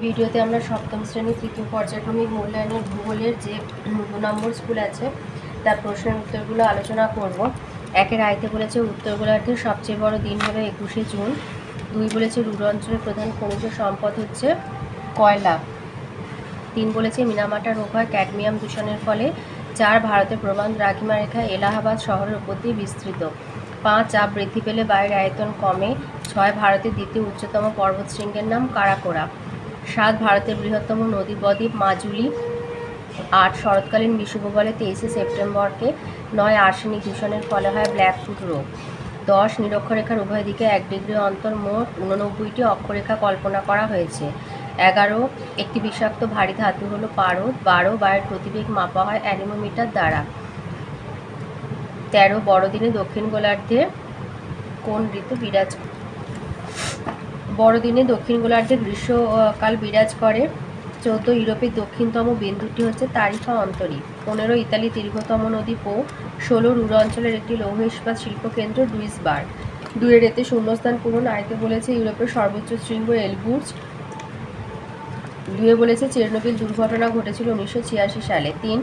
ভিডিওতে আমরা সপ্তম শ্রেণী তৃতীয় পর্যায়ক্রমিক মূল্যায়নের ভূগোলের যে 2 নম্বর স্কুল আছে তার প্রশ্নের উত্তরগুলো আলোচনা করব। একের আয়তে বলেছে উত্তর গোলার্ধের সবচেয়ে বড় দিন হলো 21শে জুন। 2 বলেছে রুর অঞ্চলের প্রধান খনিজ সম্পদ হচ্ছে কয়লা। 3 বলেছে মিনামাটা রোগ হয় ক্যাডমিয়াম দূষণের ফলে। 4 ভারতের প্রমাণ দ্রাঘিমা রেখা এলাহাবাদ শহরের উপর দিয়ে বিস্তৃত। 5 চাপ বৃদ্ধি পেলে বায়ুর আয়তন কমে। 6 ভারতের দ্বিতীয় উচ্চতম পর্বতশৃঙ্গের নাম কারাকোরা। 7 ভারতের বৃহত্তম নদী বদ্বীপ মাজুলি। 8 শরৎকালীন বিষুব বলে 23শে সেপ্টেম্বরকে। 9 আর্সেনিক দূষণের ফলে হয় ব্ল্যাকফুট রোগ। 10 নিরক্ষরেখার উভয় দিকে 1 ডিগ্রি অন্তর মোট 89টি অক্ষরেখা কল্পনা করা হয়েছে। 11 একটি বিষাক্ত ভারী ধাতু হলো পারদ। 12 বায়ুর গতিবেগ মাপা হয় অ্যানিমোমিটার দ্বারা। 13 বড়দিনে দক্ষিণ গোলার্ধে কোন ঋতু বিরাজ বড়দিনে দক্ষিণ গোলার্ধে গ্রীষ্মকাল বিরাজ করে। 14 ইউরোপের দক্ষিণতম বিন্দুটি হচ্ছে তারিফা অন্তরী। 15 ইতালির দীর্ঘতম নদী পো। 16 রুর অঞ্চলের একটি লৌহ ইস্পাত শিল্পকেন্দ্র ডুইসবার্গ। 2 এতে শূন্যস্থান পূরণ। আয়তে বলেছে ইউরোপের সর্বোচ্চ শৃঙ্গ এলবুর্জ। 2 বলেছে চেরনোবিল দুর্ঘটনা ঘটেছিল 1986 সালে। 3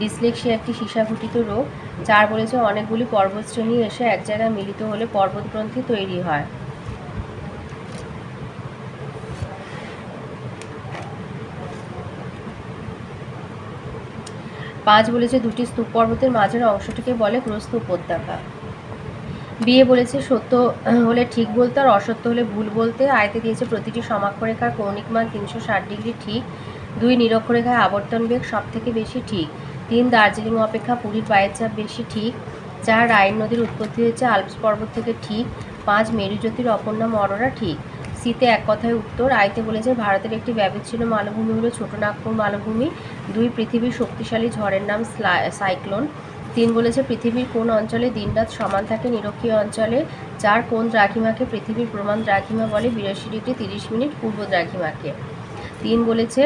ডিসলেক্সিয়া একটি সীসাঘটিত রোগ। 4 বলেছে অনেকগুলি পর্বতশ্রেণী এসে এক জায়গায় মিলিত হলে পর্বতগ্রন্থি তৈরি হয়। 5 বলেছে দুটি স্তূপ পর্বতের মাঝের অংশটিকে বলে গ্রস্ত উপত্যকা। বিয়ে বলেছে সত্য হলে ঠিক বলতে আর অসত্য হলে ভুল বলতে। আয়তে দিয়েছে প্রতিটি সমাক্ষরেখার কৌণিক মান 360 ডিগ্রি ঠিক। 2 নিরক্ষরেখায় আবর্তন বেগ সব থেকে বেশি ঠিক। 3 দার্জিলিং অপেক্ষা পুরীর পায়ের চাপ বেশি ঠিক। 4 রাইন নদীর উৎপত্তি হয়েছে আল্পস পর্বত থেকে ঠিক। 5 মেরুজ্যোতির অপর নাম অরোরা ঠিক। সিতে এক কথায় উত্তর। আয়তে বলেছে ভারতের একটি ব্যবিচ্ছিন্ন মালভূমি হলো ছোট নাগপুর মালভূমি। 2 পৃথিবীর শক্তিশালী ঝড়ের নাম সাইক্লোন। 3 বলেছে পৃথিবীর কোন অঞ্চলে দিনরাত সমান থাকে নিরক্ষীয় অঞ্চলে। 4 কোন দ্রাঘিমাকে পৃথিবীর প্রমাণ দ্রাঘিমা বলে 82 ডিগ্রি 30 মিনিট পূর্ব দ্রাঘিমাকে। 3 বলেছে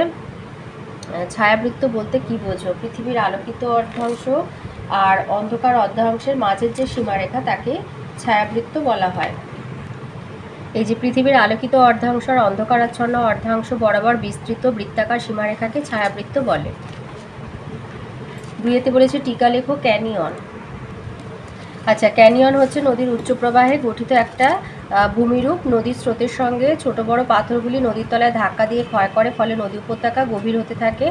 ছায়াবৃত্ত বলতে কি বোঝো? পৃথিবীর আলোকিত অর্ধাংশ আর অন্ধকার অর্ধাংশের মাঝের যে সীমারেখা তাকে ছায়াবৃত্ত বলা হয়। এই যে পৃথিবীর আলোকিত অর্ধাংশ আর অন্ধকারাচ্ছন্ন অর্ধাংশ বরাবর বিস্তৃত বৃত্তাকার সীমারেখাকে ছায়াবৃত্ত বলে। 2 বলেছে টিকা লেখো ক্যানিয়ন। আচ্ছা, ক্যানিয়ন হচ্ছে নদীর উচ্চ প্রবাহে গঠিত একটা ভূমিরূপ। নদীর স্রোতের সঙ্গে ছোট বড় পাথরগুলি নদীর তলায় ধাক্কা দিয়ে ক্ষয় করে, ফলে নদী উপত্যকা গভীর হতে থাকে।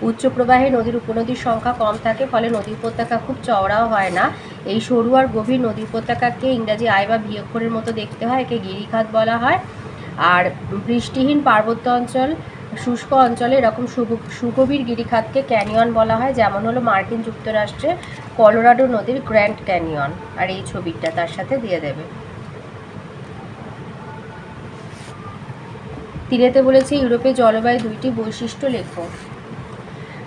উচ্চ প্রবাহে নদীর উপনদীর সংখ্যা কম থাকে, ফলে নদী উপত্যকা খুব চওড়াও হয় না। এই সরু আর গভীর নদী উপত্যকাকে ইংরাজি আই বা ভি অক্ষরের মতো দেখতে হয়, একে গিরিখাত বলা হয়। আর বৃষ্টিহীন পার্বত্য অঞ্চল শুষ্ক অঞ্চলে এরকম সুগভীর গিরিখাতকে ক্যানিয়ন বলা হয়, যেমন হলো মার্কিন যুক্তরাষ্ট্রে কলোরাডো নদীর গ্র্যান্ড ক্যানিয়ন। আর এই ছবিটা তার সাথে দিয়ে দেবে। 3 বলেছে ইউরোপের জলবায়ু 2টি বৈশিষ্ট্য লেখো।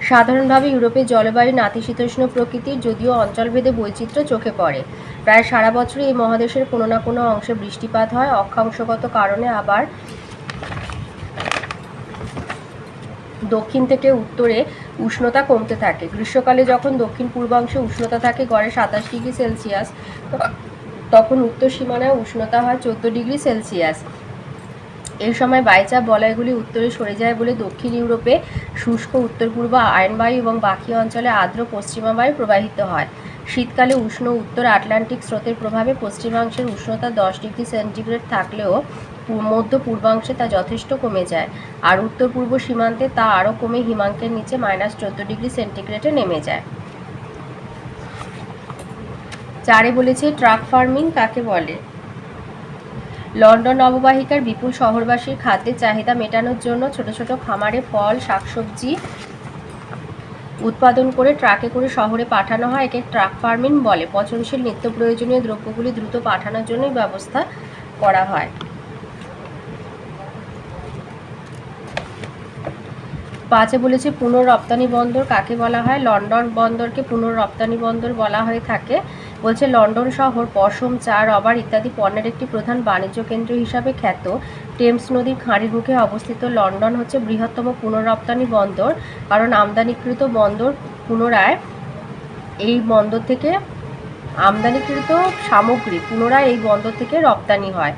সাধারণভাবে ইউরোপের জলবায়ু নাতিশীতোষ্ণ প্রকৃতির, যদিও অঞ্চলভেদে বৈচিত্র্য চোখে পড়ে। প্রায় সারা বছরই এই মহাদেশের কোনো না কোনো অংশে বৃষ্টিপাত হয়। অক্ষাংশগত কারণে আবার দক্ষিণ থেকে উত্তরে উষ্ণতা কমতে থাকে। গ্রীষ্মকালে যখন দক্ষিণ পূর্বাংশে উষ্ণতা থাকে গড়ে 27 ডিগ্রি সেলসিয়াস, তখন উত্তর সীমানায় উষ্ণতা হয় 14 ডিগ্রি সেলসিয়াস। এই সময় বায়ুচাপ বলয়গুলি উত্তরে সরে যায় বলে দক্ষিণ ইউরোপে শুষ্ক উত্তর পূর্ব আয়নবায়ু এবং বাকি অঞ্চলে আর্দ্র পশ্চিমা বায়ু প্রবাহিত হয়। শীতকালে উষ্ণ উত্তর আটলান্টিক স্রোতের প্রভাবে পশ্চিমাংশের উষ্ণতা 10 ডিগ্রি সেন্টিগ্রেড থাকলেও মধ্য পূর্বাংশে তা যথেষ্ট কমে যায়, আর উত্তর পূর্ব সীমান্তে তা আরও কমে হিমাঙ্কের নিচে -14 ডিগ্রি সেন্টিগ্রেডে নেমে যায়। 4 বলেছে ট্রাক ফার্মিং কাকে বলে? লন্ডন অববাহিকার বিপুল শহরবাসীর খাদ্যের চাহিদা মেটানোর জন্য ছোট ছোট খামারে ফল শাকসবজি উৎপাদন করে ট্রাকে করে শহরে পাঠানো হয়, একে ট্রাক ফার্মিং বলে। পচনশীল নিত্য প্রয়োজনীয় দ্রব্যগুলি দ্রুত পাঠানোর জন্যই ব্যবস্থা করা হয়। 5 বলেছে পুনঃরপ্তানি বন্দর কাকে বলা হয়? লন্ডন বন্দরকে পুনঃরপ্তানি বন্দর বলা হয়ে থাকে। বলছে লন্ডন শহর পশম, চা, রবার ইত্যাদি পণ্যের একটি প্রধান বাণিজ্য কেন্দ্র হিসাবে খ্যাত। টেমস নদীর খাঁড়ির মুখে অবস্থিত লন্ডন হচ্ছে বৃহত্তম পুনঃরপ্তানি বন্দর, কারণ আমদানিকৃত বন্দর পুনরায় এই বন্দর থেকে আমদানিকৃত সামগ্রী পুনরায় এই বন্দর থেকে রপ্তানি হয়,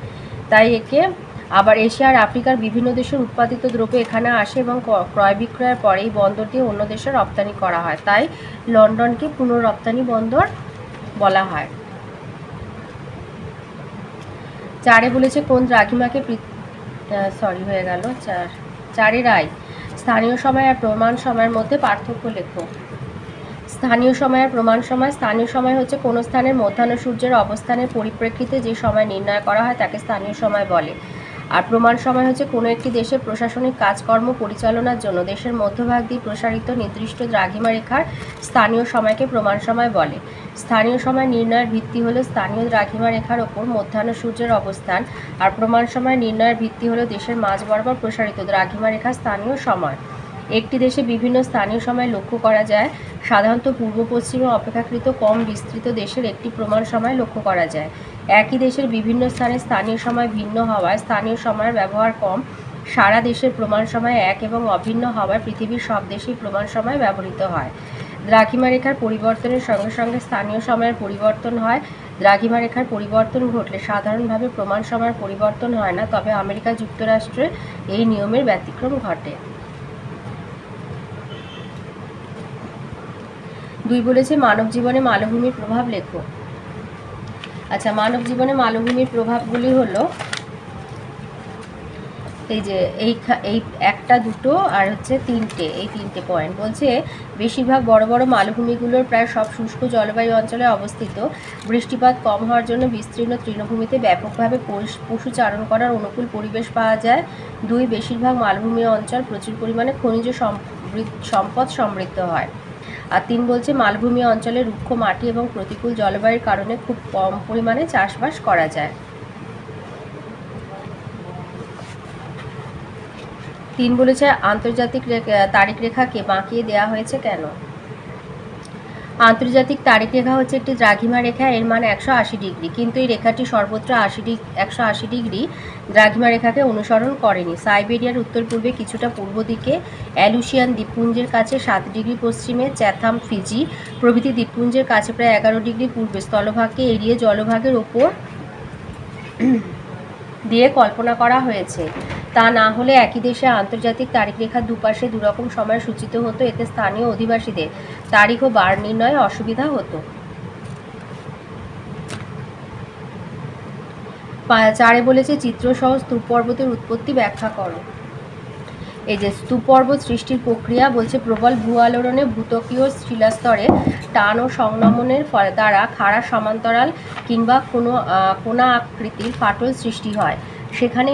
তাই একে আবার এশিয়া আর আফ্রিকার বিভিন্ন দেশের উৎপাদিত দ্রব্য এখানে আসে এবং ক্রয় বিক্রয়ের পরে এই বন্দর দিয়ে অন্য দেশে রপ্তানি করা হয়, তাই লন্ডনকে পুনঃরপ্তানি বন্দর বলা হয়। 4 বলেছে কোন দ্রাঘিমাকে চারের আই স্থানীয় সময় আর প্রমাণ সময়ের মধ্যে পার্থক্য লেখো। স্থানীয় সময় আর প্রমাণ সময়। স্থানীয় সময় হচ্ছে কোনো স্থানের মধ্যাহ্ন সূর্যের অবস্থানের পরিপ্রেক্ষিতে যে সময় নির্ণয় করা হয় তাকে স্থানীয় সময় বলে। আর প্রমাণ সময় হচ্ছে কোনো একটি দেশের প্রশাসনিক কাজকর্ম পরিচালনার জন্য দেশের মধ্যভাগ দিয়ে প্রসারিত নির্দিষ্ট দ্রাঘিমা রেখার স্থানীয় সময়কে প্রমাণ সময় বলে। স্থানীয় সময় নির্ণয়ের ভিত্তি হলো স্থানীয় দ্রাঘিমা রেখার ওপর মধ্যাহ্ন সূর্যের অবস্থান, আর প্রমাণ সময় নির্ণয়ের ভিত্তি হলো দেশের মাঝ বরাবর প্রসারিত দ্রাঘিমা রেখার স্থানীয় সময়। একটি দেশে বিভিন্ন স্থানীয় সময় লক্ষ্য করা যায়। সাধারণত পূর্ব পশ্চিমে অপেক্ষাকৃত কম বিস্তৃত দেশের একটি প্রমাণ সময় লক্ষ্য করা যায়। একই দেশের বিভিন্ন স্থানে স্থানীয় সময় ভিন্ন হওয়ায় স্থানীয় সময়ের ব্যবহার কম। সারা দেশের প্রমাণ সময় এক এবং অভিন্ন হওয়ায় পৃথিবীর সব দেশেই প্রমাণ সময় ব্যবহৃত হয়। দ্রাঘিমা রেখার পরিবর্তনের সঙ্গে সঙ্গে স্থানীয় সময়ের পরিবর্তন হয়। দ্রাঘিমা রেখার পরিবর্তন ঘটলে সাধারণভাবে প্রমাণ সময়ের পরিবর্তন হয় না, তবে আমেরিকা যুক্তরাষ্ট্রে এই নিয়মের ব্যতিক্রম ঘটে। 2 বলেছে মানব জীবনে মালভূমির প্রভাব লেখো। আচ্ছা, মানব জীবনে মালভূমির প্রভাবগুলি হলো এই একটা দুটো আর হচ্ছে তিনটে, এই তিনটে পয়েন্ট বলছে। বেশিরভাগ বড় বড় মালভূমিগুলোর প্রায় সব শুষ্ক জলবায়ু অঞ্চলে অবস্থিত। বৃষ্টিপাত কম হওয়ার জন্য বিস্তীর্ণ তৃণভূমিতে ব্যাপকভাবে পশুচারণ করার অনুকূল পরিবেশ পাওয়া যায়। 2 বেশিরভাগ মালভূমি অঞ্চল প্রচুর পরিমাণে খনিজ সম্পদ সমৃদ্ধ হয়। আর 3 বলছে মালভূমি অঞ্চলে রুক্ষ মাটি এবং প্রতিকূল জলবায়ুর কারণে খুব কম পরিমাণে চাষবাস করা যায়। 3 বলেছে আন্তর্জাতিক তারিখ রেখাকে বাঁকিয়ে দেওয়া হয়েছে কেন। আন্তর্জাতিক তারিখ রেখা হচ্ছে একটি দ্রাঘিমা রেখা, এর মান 180 ডিগ্রি, কিন্তু এই রেখাটি সর্বত্র 180 ডিগ্রি দ্রাঘিমা রেখাকে অনুসরণ করেনি। সাইবেরিয়ার উত্তর পূর্বে কিছুটা পূর্ব দিকে, অ্যালুশিয়ান দ্বীপপুঞ্জের কাছে 7 ডিগ্রি পশ্চিমে, চ্যাথাম, ফিজি প্রভৃতি দ্বীপপুঞ্জের কাছে প্রায় 11 ডিগ্রি পূর্বে স্থলভাগকে এড়িয়ে জলভাগের ওপর দিয়ে কল্পনা করা হয়েছে। তা না হলে একই দেশে আন্তর্জাতিক তারিখ রেখার দুপাশে দুরকম সময় সূচিত হতো। এতে স্থানীয় অধিবাসীদের তারিখ ও বার নির্ণয়ে অসুবিধা হতো। 4 বলেছে চিত্রসহ স্তূপ পর্বতের উৎপত্তি ব্যাখ্যা করো। এই যে স্তূপ পর্বত সৃষ্টির প্রক্রিয়া বলছে প্রবল ভূ আলোড়নে ভূত্বকীয় শিলাস্তরে টান ও সংনমনের ফলে দ্বারা খাড়া সমান্তরাল কিংবা কোনা আকৃতির ফাটল সৃষ্টি হয়। সেখানে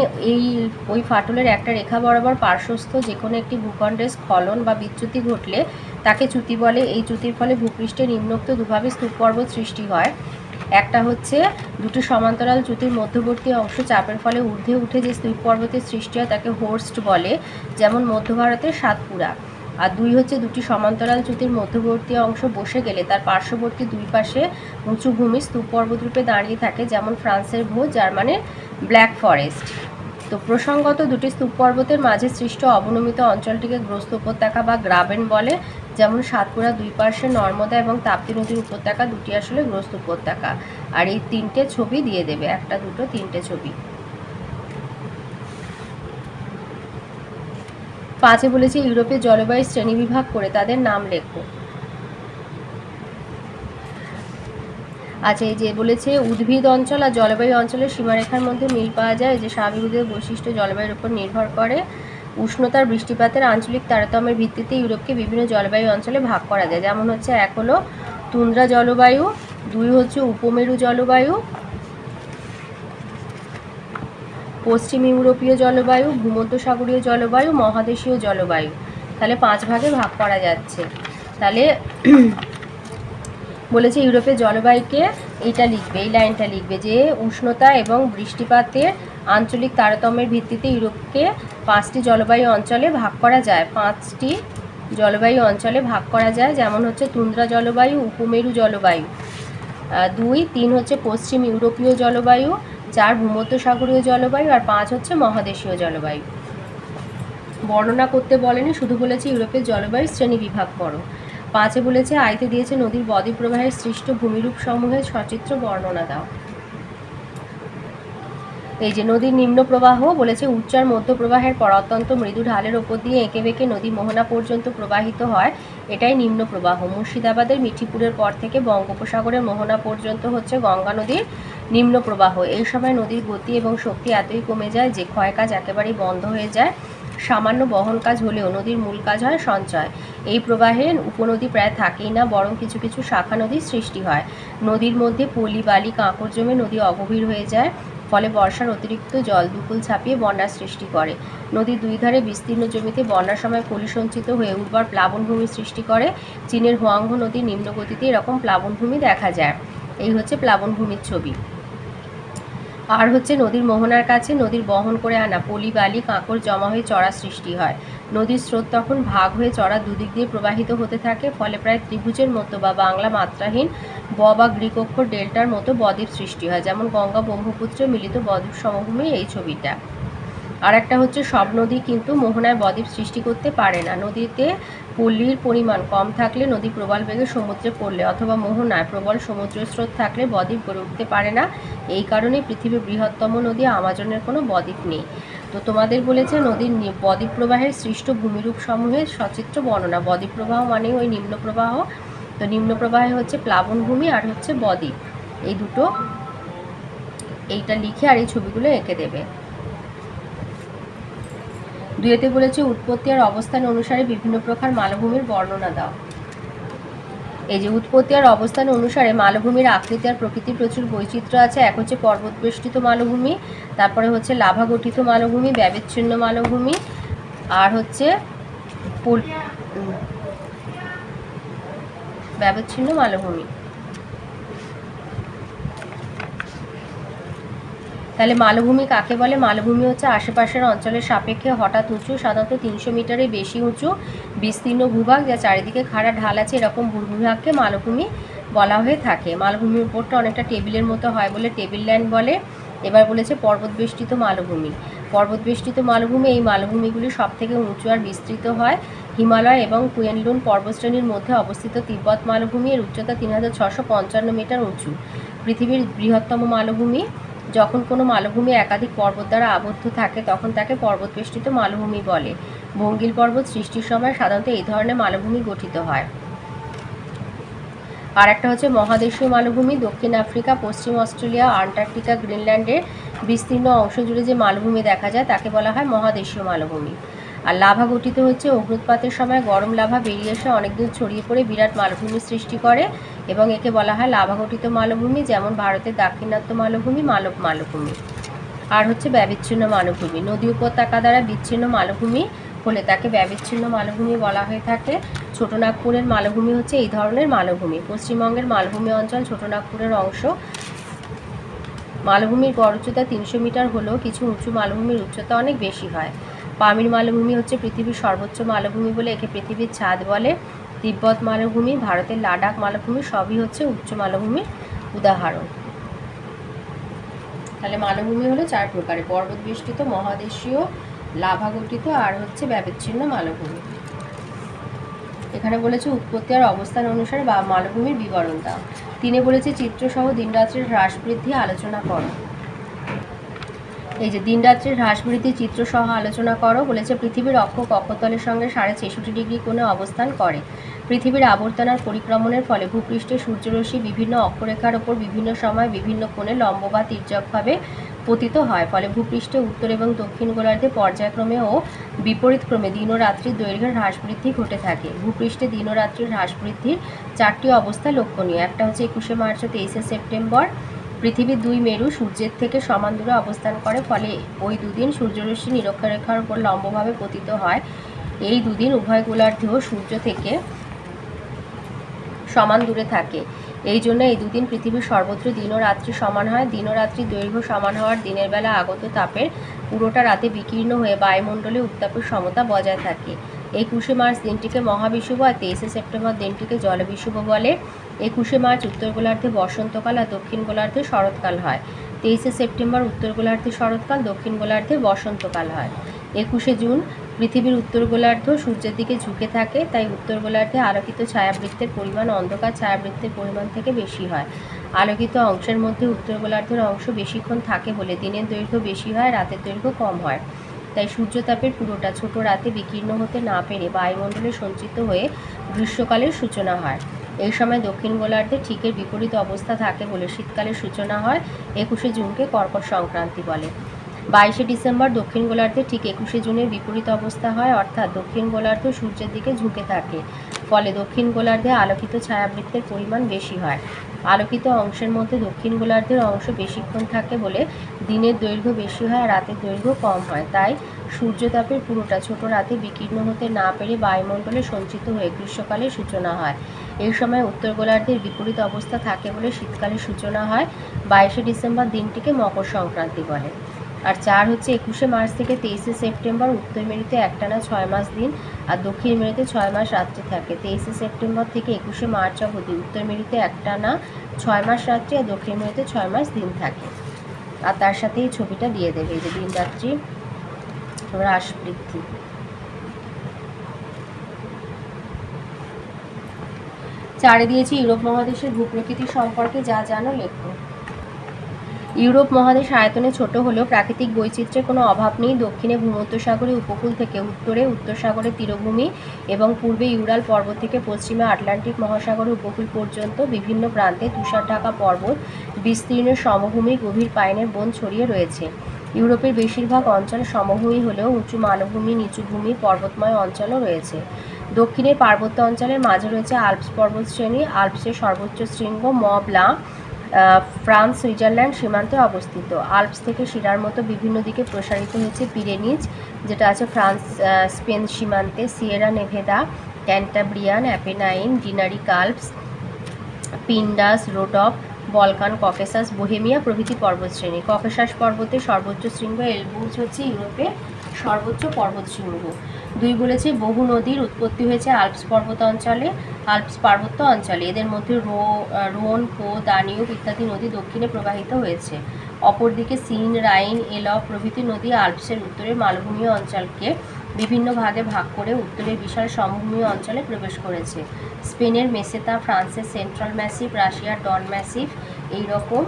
ওই ফাটলের একটা রেখা বরাবর পার্শ্বস্থ যে কোনো একটি ভূখণ্ডের স্খলন বা বিচ্যুতি ঘটলে তাকে চ্যুতি বলে। এই চ্যুতির ফলে ভূপৃষ্ঠে নিম্নোক্ত দুভাবে স্তূপ পর্বত সৃষ্টি হয়। একটা হচ্ছে দুটি সমান্তরাল চ্যুতির মধ্যবর্তী অংশ চাপের ফলে ঊর্ধ্বে উঠে যে স্তূপ পর্বতের সৃষ্টি হয় তাকে হোর্স্ট বলে, যেমন মধ্য ভারতের সাতপুরা। আর 2 হচ্ছে দুটি সমান্তরাল চ্যুতির মধ্যবর্তী অংশ বসে গেলে তার পার্শ্ববর্তী দুই পাশে উঁচু ভূমি স্তূপ পর্বত রূপে দাঁড়িয়ে থাকে, যেমন ফ্রান্সের ভোজ, জার্মানির ব্ল্যাক ফরেস্ট। তো প্রসঙ্গত দুটি স্তূপ পর্বতের মাঝে সৃষ্ট অবনমিত অঞ্চলটিকে গ্রস্ত উপত্যকা বা গ্রাবেন বলে, যেমন সাতপুরা দুই পার্শ্বে নর্মদা এবং তাপ্তি নদীর উপত্যকা দুটি আসলে গ্রস্ত উপত্যকা। আর এই 3টে ছবি দিয়ে দেবে, 1 2 3টে ছবি। 5 বলেছে ইউরোপের জলবায়ু শ্রেণীবিভাগ করে তাদের নাম লেখো। আচ্ছা, এই যে বলেছে উদ্ভিদ অঞ্চল আর জলবায়ু অঞ্চলের সীমারেখার মধ্যে মিল পাওয়া যায়। যে স্বাভাবিক বৈশিষ্ট্য জলবায়ুর উপর নির্ভর করে। উষ্ণতার বৃষ্টিপাতের আঞ্চলিক তারতম্যের ভিত্তিতে ইউরোপকে বিভিন্ন জলবায়ু অঞ্চলে ভাগ করা যায়। যেমন হচ্ছে 1 হলো তুন্দ্রা জলবায়ু, 2 হচ্ছে উপমেরু জলবায়ু, পশ্চিম ইউরোপীয় জলবায়ু, ভূমধ্যসাগরীয় জলবায়ু, মহাদেশীয় জলবায়ু। তাহলে 5 ভাগে ভাগ করা যাচ্ছে। তাহলে বলেছে ইউরোপের জলবায়ুকে এইটা লিখবে, এই লাইনটা লিখবে যে উষ্ণতা এবং বৃষ্টিপাতের আঞ্চলিক তারতম্যের ভিত্তিতে ইউরোপকে 5টি জলবায়ু অঞ্চলে ভাগ করা যায়। 5টি জলবায়ু অঞ্চলে ভাগ করা যায়, যেমন হচ্ছে তুন্দ্রা জলবায়ু, উপমেরু জলবায়ু। 2 3 হচ্ছে পশ্চিম ইউরোপীয় জলবায়ু, 4 ভূমধ্যসাগরীয় জলবায়ু, আর 5 হচ্ছে মহাদেশীয় জলবায়ু। বর্ণনা করতে বলেনি, শুধু বলেছে ইউরোপের জলবায়ু শ্রেণী বিভাগ করো। 5 বলেছে আইতে দিয়েছে নদীর বদ্বীপ প্রবাহের সৃষ্ট ভূমিরূপ সমূহের সচিত্র বর্ণনা দাও। এই যে নদীর নিম্ন প্রবাহ বলেছে উচ্চ আর মধ্য প্রবাহের পর অত্যন্ত মৃদু ঢালের ওপর দিয়ে এঁকে বেঁকে নদী মোহনা পর্যন্ত প্রবাহিত হয়, এটাই নিম্ন প্রবাহ। মুর্শিদাবাদের মিঠিপুরের পর থেকে বঙ্গোপসাগরের মোহনা পর্যন্ত হচ্ছে গঙ্গা নদীর নিম্ন প্রবাহ। এই সময় নদীর গতি এবং শক্তি এতই কমে যায় যে ক্ষয় কাজ একেবারেই বন্ধ হয়ে যায়। সামান্য বহন কাজ হলেও নদীর মূল কাজ হয় সঞ্চয়। এই প্রবাহে উপনদী প্রায় থাকেই না, বরং কিছু কিছু শাখা নদীর সৃষ্টি হয়। নদীর মধ্যে পলি বালি কাঁকড় জমে নদী অগভীর হয়ে যায়, ফলে বর্ষার অতিরিক্ত জল দুকুল ছাপিয়ে বন্যার সৃষ্টি করে। নদীর দুই ধারে বিস্তীর্ণ জমিতে বন্যার সময় পলি সঞ্চিত হয়ে উর্বর প্লাবনভূমি সৃষ্টি করে। চীনের হুয়াংহো নদীর নিম্ন গতিতে এরকম প্লাবনভূমি দেখা যায়। এই হচ্ছে প্লাবনভূমির ছবি। আর হচ্ছে নদীর মোহনার কাছে নদীর বহন করে আনা পলি বালি কাঁকড় জমা হয়ে চড়া সৃষ্টি হয়। নদীর স্রোত তখন ভাগ হয়ে চড়া দুদিক দিয়ে প্রবাহিত হতে থাকে, ফলে প্রায় ত্রিভুজের মতো বা বাংলা মাত্রাহীন বা গ্রিক অক্ষর ডেল্টার মতো বদ্বীপ সৃষ্টি হয়, যেমন গঙ্গা ব্রহ্মপুত্র মিলিত বদ্বীপ সমভূমি এই ছবিটা। আর একটা হচ্ছে সব নদী কিন্তু মোহনায় বদ্বীপ সৃষ্টি করতে পারে না। নদীতে পল্লীর পরিমাণ কম থাকলে, নদী প্রবল বেগে সমুদ্রে পড়লে অথবা মোহনায় প্রবল সমুদ্র স্রোত থাকলে বদ্বীপ গড়ে উঠতে পারে না। এই কারণে পৃথিবীর বৃহত্তম নদী আমাজনের কোনো বদ্বীপ নেই। তো তোমাদের বলেছে নদীর বদ্বীপ প্রবাহের সৃষ্ট ভূমিরূপ সমূহের সচিত্র বর্ণনা। বদ্বীপ প্রবাহ মানে ওই নিম্ন প্রবাহ। তো নিম্ন প্রবাহে হচ্ছে প্লাবনভূমি আর হচ্ছে বদ্বীপ, এই দুটো এইটা লিখে আর এই ছবিগুলো এঁকে দেবে। দুয়েতে বলেছে উৎপত্তি আর অবস্থান অনুসারে বিভিন্ন প্রকার মালভূমির বর্ণনা দাও। এই যে উৎপত্তি আর অবস্থান অনুসারে মালভূমির আকৃতি আর প্রকৃতির প্রচুর বৈচিত্র্য আছে। এক হচ্ছে পর্বতবেষ্টিত মালভূমি, তারপরে হচ্ছে লাভা গঠিত মালভূমি, ব্যবচ্ছিন্ন মালভূমি, আর হচ্ছে ব্যবচ্ছিন্ন মালভূমি। তাহলে মালভূমি কাকে বলে? মালভূমি হচ্ছে আশেপাশের অঞ্চলের সাপেক্ষে হঠাৎ উঁচু, সাধারণত 300 মিটারের বেশি উঁচু বিস্তীর্ণ ভূভাগ যা চারিদিকে খাড়া ঢাল আছে, এরকম ভূভাগকে মালভূমি বলা হয়ে থাকে। মালভূমির উপরটা অনেকটা টেবিলের মতো হয় বলে টেবিল ল্যান্ড বলে। এবার বলেছে পর্বতবেষ্টিত মালভূমি। পর্বতবেষ্টিত মালভূমি, এই মালভূমিগুলি সব থেকে উঁচু আর বিস্তৃত হয়। হিমালয় এবং কুয়েনলুন পর্বতশ্রেণীর মধ্যে অবস্থিত তিব্বত মালভূমি, এর উচ্চতা 3655 মিটার উঁচু। পৃথিবীর বৃহত্তম মালভূমি। যখন কোনো মালভূমি একাধিক পর্বত দ্বারা আবদ্ধ থাকে তখন তাকে পর্বতবেষ্টিত মালভূমি বলে। ভঙ্গিল পর্বত সৃষ্টির সময় সাধারণত এই ধরনের মালভূমি গঠিত হয়। আর একটা হচ্ছে মহাদেশীয় মালভূমি। দক্ষিণ আফ্রিকা, পশ্চিম অস্ট্রেলিয়া, আন্টার্কটিকা, গ্রিনল্যান্ডের বিস্তীর্ণ অংশ জুড়ে যে মালভূমি দেখা যায় তাকে বলা হয় মহাদেশীয় মালভূমি। আর লাভা গঠিত হচ্ছে অগ্নুৎপাতের সময় গরম লাভা বেরিয়ে এসে অনেক দূর ছড়িয়ে পড়ে বিরাট মালভূমি সৃষ্টি করে এবং একে বলা হয় লাভা গঠিত মালভূমি, যেমন ভারতের দাক্ষিণাত্য মালভূমি, মালব মালভূমি। আর হচ্ছে ব্যবিচ্ছিন্ন মালভূমি। নদী উপত্যকা দ্বারা বিচ্ছিন্ন মালভূমি হলে তাকে ব্যবিচ্ছিন্ন মালভূমি বলা হয়ে থাকে। ছোটনাগপুরের মালভূমি হচ্ছে এই ধরনের মালভূমি। পশ্চিমবঙ্গের মালভূমি অঞ্চল ছোটনাগপুরের অংশ। মালভূমির গড় উচ্চতা 300 মিটার হলেও কিছু উঁচু মালভূমির উচ্চতা অনেক বেশি হয়। পামির মালভূমি হচ্ছে পৃথিবীর সর্বোচ্চ মালভূমি বলে একে পৃথিবীর ছাদ বলে। তিব্বত মালভূমি, ভারতের লাদাখ মালভূমি সবই হচ্ছে উচ্চ মালভূমির উদাহরণ। তাহলে মালভূমি হলো 4 প্রকারের: পর্বতবেষ্টিত, মহাদেশীয়, লাভা গঠিত আর হচ্ছে ব্যবচ্ছিন্ন মালভূমি। এখানে বলেছে উৎপত্তি আর অবস্থান অনুসারে বা মালভূমির বিবরণ দাও। 3 বলেছে চিত্রসহ দিনরাত্রির হ্রাস বৃদ্ধি আলোচনা করো। এই যে দিনরাত্রির হ্রাস বৃদ্ধি চিত্রসহ আলোচনা করো বলেছে পৃথিবীর অক্ষ কক্ষতলের সঙ্গে 66.5 ডিগ্রি কোণে অবস্থান করে। পৃথিবীর আবর্তনার পরিক্রমণের ফলে ভূপৃষ্ঠে সূর্যরশ্মি বিভিন্ন অক্ষরেখার ওপর বিভিন্ন সময় বিভিন্ন কোণে লম্ব বা তির্যকভাবে পতিত হয়, ফলে ভূপৃষ্ঠে উত্তর এবং দক্ষিণ গোলার্ধে পর্যায়ক্রমে ও বিপরীতক্রমে দিন ও রাত্রির দৈর্ঘ্যের হ্রাস বৃদ্ধি ঘটে থাকে। ভূপৃষ্ঠে দিন ও রাত্রির হ্রাস বৃদ্ধির 4টি অবস্থা লক্ষণীয়। একটা হচ্ছে 21শে মার্চ ও 23শে সেপ্টেম্বর। পৃথিবীর 2 মেরু সূর্যের থেকে সমান দূরে অবস্থান করে, ফলে ওই দুদিন সূর্যরশ্মি নিরক্ষরেখার উপর লম্বভাবে পতিত হয়। এই দুদিন উভয় গোলার্ধেও সূর্য থেকে সমান দূরে থাকে। এই জন্য এই দুদিন পৃথিবীর সর্বত্র দিন ও রাত্রি সমান হয়। দিন ও রাত্রির দৈর্ঘ্য সমান হওয়ার দিনের বেলা আগত তাপের পুরোটা রাতে বিকীর্ণ হয়ে বায়ুমণ্ডলে উত্তাপের সমতা বজায় থাকে। 21শে মার্চ দিনটিকে মহাবিষুব আর 23শে সেপ্টেম্বর দিনটিকে জলবিষুব বলে। 21শে মার্চ উত্তর গোলার্ধে বসন্তকাল আর দক্ষিণ গোলার্ধে শরৎকাল হয়। 23শে সেপ্টেম্বর উত্তর গোলার্ধে শরৎকাল, দক্ষিণ গোলার্ধে বসন্তকাল হয়। 21শে জুন পৃথিবীর উত্তর গোলার্ধ সূর্যের দিকে ঝুঁকে থাকে, তাই উত্তর গোলার্ধে আলোকিত ছায়াবৃত্তের পরিমাণ অন্ধকার ছায়াবৃত্তের পরিমাণ থেকে বেশি হয়। আলোকিত অংশের মধ্যে উত্তর গোলার্ধের অংশ বেশিক্ষণ থাকে বলে দিনের দৈর্ঘ্য বেশি হয়, রাতের দৈর্ঘ্য কম হয়। তাই সূর্যতাপের পুরোটা ছোট রাতে বিকীর্ণ হতে না পেরে বায়ুমণ্ডলে সঞ্চিত হয়ে গ্রীষ্মকালের সূচনা হয়। এই সময় দক্ষিণ গোলার্ধে ঠিকের বিপরীত অবস্থা থাকে বলে শীতকালের সূচনা হয়। 21শে জুনকে কর্কট সংক্রান্তি বলে। 22শে ডিসেম্বর দক্ষিণ গোলার্ধে ঠিক 21শে জুনের বিপরীত অবস্থা হয়, অর্থাৎ দক্ষিণ গোলার্ধ সূর্যের দিকে ঝুঁকে থাকে, ফলে দক্ষিণ গোলার্ধে আলোকিত ছায়াবৃত্তের পরিমাণ বেশি হয়। আলোকিত অংশের মধ্যে দক্ষিণ গোলার্ধের অংশ বেশিক্ষণ থাকে বলে দিনের দৈর্ঘ্য বেশি হয় আর রাতের দৈর্ঘ্য কম হয়। তাই সূর্যতাপের পুরোটা ছোট রাতে বিকীর্ণ হতে না পেরে বায়ুমণ্ডলে সঞ্চিত হয়ে গ্রীষ্মকালের সূচনা হয়। এই সময় উত্তর গোলার্ধের বিপরীত অবস্থা থাকে বলে শীতকালের সূচনা হয়। 22শে ডিসেম্বর দিনটিকে মকর সংক্রান্তি বলে। আর 4 হচ্ছে 21শে মার্চ থেকে 23শে সেপ্টেম্বর উত্তর মেরুতে একটানা 6 মাস দিন আর দক্ষিণ মেরুতে 6 মাস রাত্রি থাকে। 23শে সেপ্টেম্বর থেকে 21শে মার্চ অবধি উত্তর মেরুতে একটানা 6 মাস রাত্রি আর দক্ষিণ মেরুতে 6 মাস দিন থাকে। আর তার সাথে এই ছবিটা দিয়ে দেবে, এই যে দিন রাত্রি হ্রাস বৃদ্ধি। 4 দিয়েছি ইউরোপ মহাদেশের ভূপ্রকৃতি সম্পর্কে যা জানো লেখো। ইউরোপ মহাদেশ আয়তনে ছোট হলেও প্রাকৃতিক বৈচিত্র্যের কোনো অভাব নেই। দক্ষিণে ভূমধ্যসাগরীয় উপকূল থেকে উত্তরে উত্তর সাগরের তীরভূমি এবং পূর্বে ইউরাল পর্বত থেকে পশ্চিমে আটলান্টিক মহাসাগরের উপকূল পর্যন্ত বিভিন্ন প্রান্তে তুষার ঢাকা পর্বত, বিস্তীর্ণ সমভূমি, গভীর পাইনের বন ছড়িয়ে রয়েছে। ইউরোপের বেশিরভাগ অঞ্চল সমভূমি হলেও উঁচু মালভূমি, নিচু ভূমি, পর্বতময় অঞ্চলও রয়েছে। দক্ষিণের পার্বত্য অঞ্চলের মাঝে রয়েছে আল্পস পর্বতশ্রেণী। আল্পসের সর্বোচ্চ শৃঙ্গ মঁ ব্লাঁ ফ্রান্স সুইজারল্যান্ড সীমান্তে অবস্থিত। আল্পস থেকে শিরার মতো বিভিন্ন দিকে প্রসারিত হয়েছে পিরেনিজ, যেটা আছে ফ্রান্স স্পেন সীমান্তে। Sierra Nevada, Cantabrian, Apennine, Dinaric Alps, Pindus, Rhodope, Balkan, Caucasus, Bohemia প্রভৃতি পর্বতশ্রেণী। ককেসাস পর্বতের সর্বোচ্চ শৃঙ্গ এলবুর্জ হচ্ছে ইউরোপের সর্বোচ্চ পর্বতশৃঙ্গ। 2 বলেছে বহু নদীর উৎপত্তি হয়েছে আল্পস পর্বত অঞ্চলে, আল্পস পার্বত্য অঞ্চলে। এদের মধ্যে রোন, পো, দানিউব ইত্যাদি নদী দক্ষিণে প্রবাহিত হয়েছে। অপরদিকে সিন, রাইন, এলব প্রভৃতি নদী আল্পসের উত্তরের মালভূমীয় অঞ্চলকে বিভিন্ন ভাগে ভাগ করে উত্তরের বিশাল সমভূমি অঞ্চলে প্রবেশ করেছে। স্পেনের মেসেতা, ফ্রান্সের সেন্ট্রাল ম্যাসিভ, রাশিয়ার ডন ম্যাসিভ এইরকম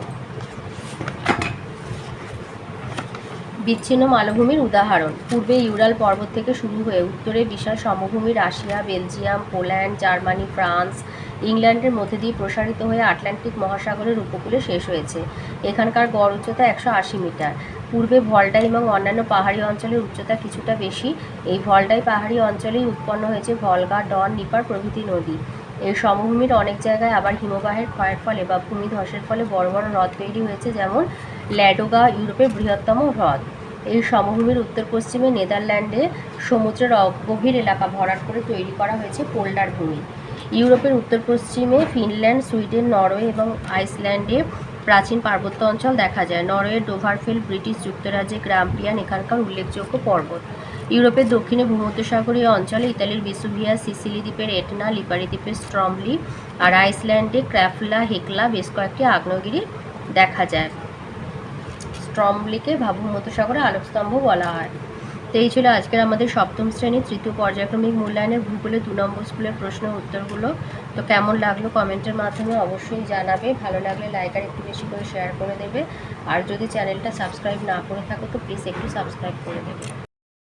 বিচ্ছিন্ন মালভূমির উদাহরণ। পূর্বে ইউরাল পর্বত থেকে শুরু হয়ে উত্তরে বিশাল সমভূমি Russia, Belgium, Poland, Germany, France, ইংল্যান্ডের মধ্যে দিয়ে প্রসারিত হয়ে আটলান্টিক মহাসাগরের উপকূলে শেষ হয়েছে। এখানকার গড় উচ্চতা 180 মিটার। পূর্বে ভলডাই এবং অন্যান্য পাহাড়ি অঞ্চলের উচ্চতা কিছুটা বেশি। এই ভলডাই পাহাড়ি অঞ্চলেই উৎপন্ন হয়েছে ভলগা, ডন, নিপার প্রভৃতি নদী। এই সমভূমির অনেক জায়গায় আবার হিমবাহের ক্ষয়ের ফলে বা ভূমিধসের ফলে বড় বড় হ্রদ তৈরি হয়েছে, যেমন ল্যাডোগা ইউরোপের বৃহত্তম হ্রদ। এই সমভূমির উত্তর পশ্চিমে নেদারল্যান্ডে সমুদ্রের গভীর এলাকা ভরাট করে তৈরি করা হয়েছে পোল্ডার ভূমি। ইউরোপের উত্তর পশ্চিমে ফিনল্যান্ড, সুইডেন, নরওয়ে এবং আইসল্যান্ডে প্রাচীন পার্বত্য অঞ্চল দেখা যায়। নরওয়ের ডোভারফেল, ব্রিটিশ যুক্তরাজ্যে গ্রাম্পিয়ান এখানকার উল্লেখযোগ্য পর্বত। ইউরোপের দক্ষিণে ভূমধ্যসাগরীয় অঞ্চলে ইতালির ভেসুভিয়াস, সিসিলি দ্বীপের এটনা, লিপারি দ্বীপের স্ট্রমলি আর আইসল্যান্ডে ক্র্যাফলা, হেকলা বেশ কয়েকটি আগ্নেয়গিরি দেখা যায়। স্ট্রমলিকে ভূমধ্যসাগরে আলোকস্তম্ভ বলা হয়। তো এই ছিল আজকের আমাদের সপ্তম শ্রেণীর তৃতীয় পর্যায়ক্রমিক মূল্যায়নের ভূগোলের 2 নম্বর স্কুলের প্রশ্ন উত্তরগুলো। তো কেমন লাগলো কমেন্টের মাধ্যমে অবশ্যই জানাবে। ভালো লাগলে লাইক আর একটু বেশি করে শেয়ার করে দেবে। আর যদি চ্যানেলটা সাবস্ক্রাইব না করে থাকো তো প্লিজ একটু সাবস্ক্রাইব করে দেবে।